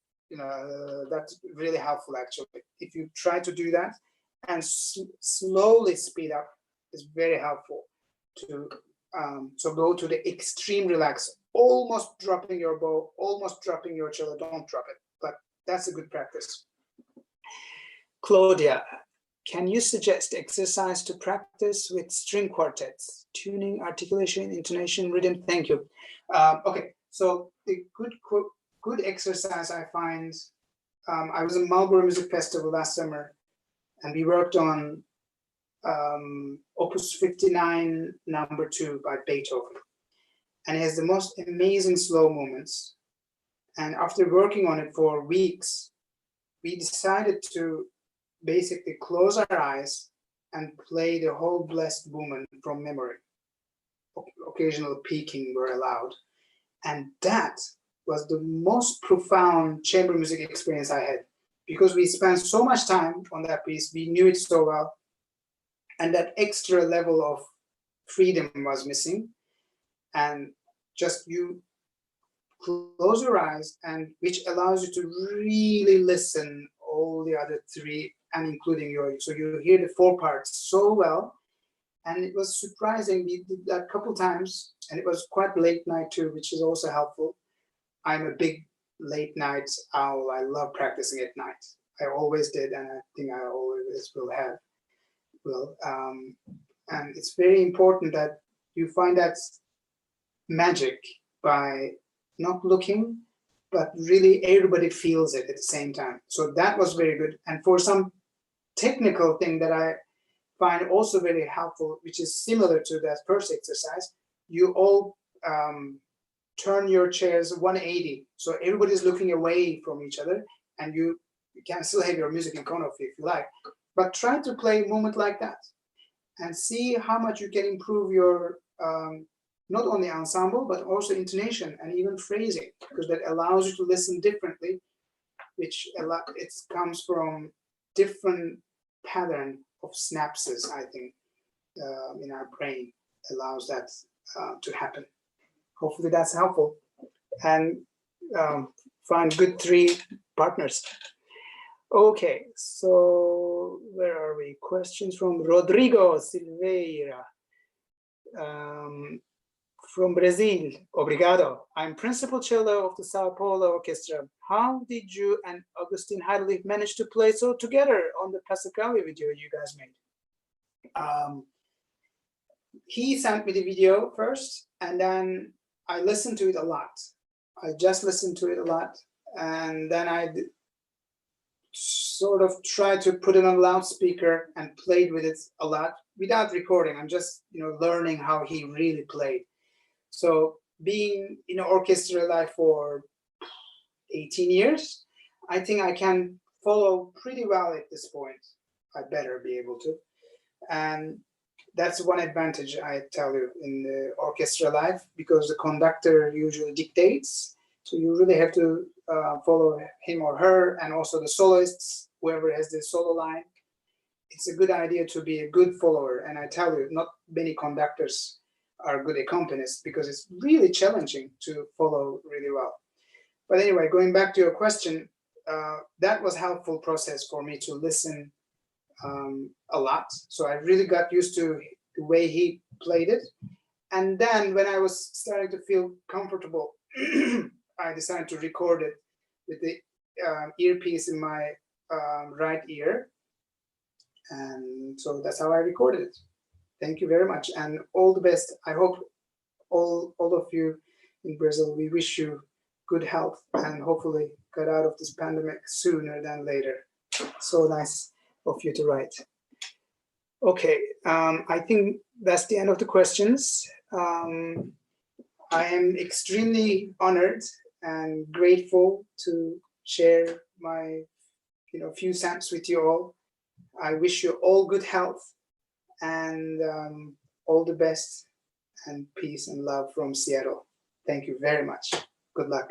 S2: that's really helpful actually. If you try to do that and slowly speed up, is very helpful to, so go to the extreme relax, almost dropping your bow, almost dropping your cello, don't drop it, but that's a good practice. Claudia, can you suggest exercise to practice with string quartets, tuning, articulation, intonation, rhythm? Thank you. Okay, so the good exercise I find, I was in Marlboro Music Festival last summer, and we worked on Opus 59, number 2 by Beethoven. And it has the most amazing slow movements. And after working on it for weeks, we decided to basically close our eyes and play the whole blessed movement from memory. Occasional peaking were allowed. And that was the most profound chamber music experience I had, because we spent so much time on that piece, we knew it so well, and that extra level of freedom was missing. And just you close your eyes, and which allows you to really listen all the other 3 and including your, so you hear the four parts so well. And it was surprising. We did that a couple times, and it was quite late night too, which is also helpful. I'm a big late night owl. I love practicing at night. I always did, and I think I always will have. And it's very important that you find that magic by not looking, but really everybody feels it at the same time. So that was very good. And for some technical thing that I find also very helpful, which is similar to that first exercise, you all turn your chairs 180. So everybody's looking away from each other, and you can still have your music in front of you if you like, but try to play a movement like that and see how much you can improve your not only ensemble, but also intonation and even phrasing, because that allows you to listen differently, which it comes from different pattern of synapses, I think, in our brain allows that to happen. Hopefully that's helpful. And find good 3 partners. Okay, so where are we? Questions from Rodrigo Silveira. From Brazil, obrigado. I'm principal cello of the Sao Paulo Orchestra. How did you and Augustin Heidelberg manage to play so together on the Passacagli video you guys made? He sent me the video first, and then I listened to it a lot. I just listened to it a lot, and then I sort of tried to put it on loudspeaker and played with it a lot without recording. I'm just, learning how he really played. So being in orchestra life for 18 years, I think I can follow pretty well at this point. I better be able to. And that's one advantage, I tell you, in the orchestra life, because the conductor usually dictates. So you really have to follow him or her, and also the soloists, whoever has the solo line. It's a good idea to be a good follower. And I tell you, not many conductors are good accompanists, because it's really challenging to follow really well. But anyway, going back to your question, that was a helpful process for me to listen a lot. So I really got used to the way he played it. And then when I was starting to feel comfortable, I decided to record it with the earpiece in my right ear. And so that's how I recorded it. Thank you very much, and all the best. I hope all of you in Brazil, we wish you good health and hopefully get out of this pandemic sooner than later. So nice of you to write. Okay, I think that's the end of the questions. I am extremely honored and grateful to share my few cents with you all. I wish you all good health and all the best and peace and love from Seattle. Thank you very much. Good luck.